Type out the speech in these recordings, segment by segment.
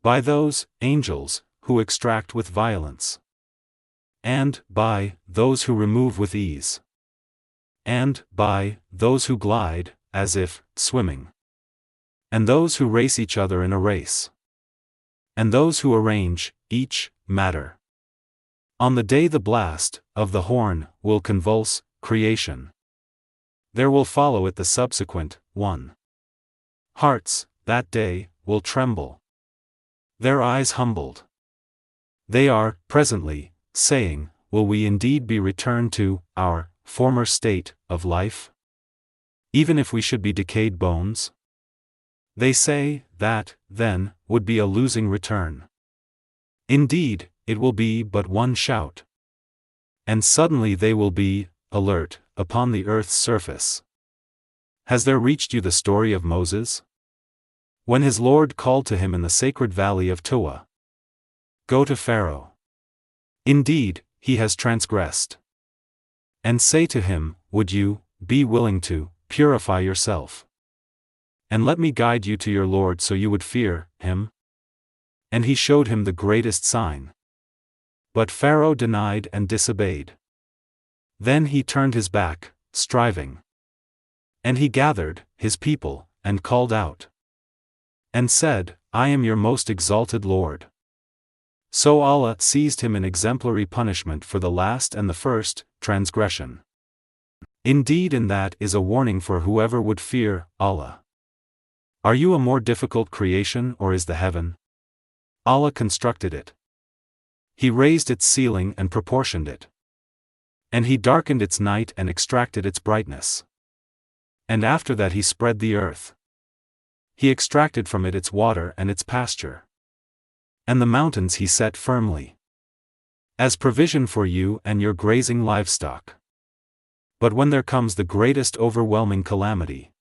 by those angels who extract with violence, and by those who remove with ease, and by those who glide, as if swimming, and those who race each other in a race, and those who arrange each matter. On the day the blast of the horn will convulse creation, there will follow it the subsequent one. Hearts, that day, will tremble, their eyes humbled. They are, presently, saying, will we indeed be returned to our former state of life, even if we should be decayed bones? They say, that, then, would be a losing return. Indeed, it will be but one shout. And suddenly they will be, alert, upon the earth's surface. Has there reached you the story of Moses? When his Lord called to him in the sacred valley of Tuwa. Go to Pharaoh. Indeed, he has transgressed. And say to him, would you be willing to purify yourself? And let me guide you to your Lord so you would fear him? And he showed him the greatest sign. But Pharaoh denied and disobeyed. Then he turned his back, striving. And he gathered his people, and called out, and said, I am your most exalted Lord. So Allah seized him in exemplary punishment for the last and the first transgression. Indeed, in that is a warning for whoever would fear Allah. Are you a more difficult creation, or is the heaven? Allah constructed it. He raised its ceiling and proportioned it. And he darkened its night and extracted its brightness. And after that he spread the earth. He extracted from it its water and its pasture. And the mountains he set firmly, as provision for you and your grazing livestock. But when there comes the greatest overwhelming calamity,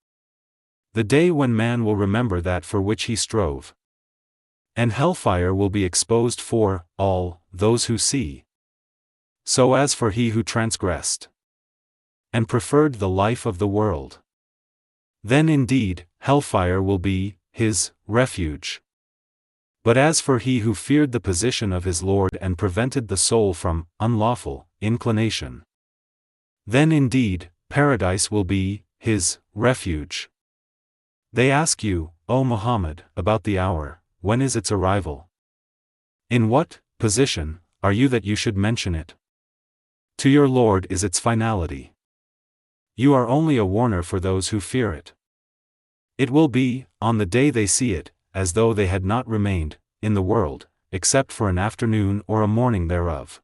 the day when man will remember that for which he strove, and hellfire will be exposed for all those who see. So as for he who transgressed and preferred the life of the world, then indeed, hellfire will be his refuge. But as for he who feared the position of his Lord and prevented the soul from unlawful inclination, then indeed, paradise will be his refuge. They ask you, O Muhammad, about the hour, when is its arrival? In what position are you that you should mention it? To your Lord is its finality. You are only a warner for those who fear it. It will be, on the day they see it, as though they had not remained in the world, except for an afternoon or a morning thereof.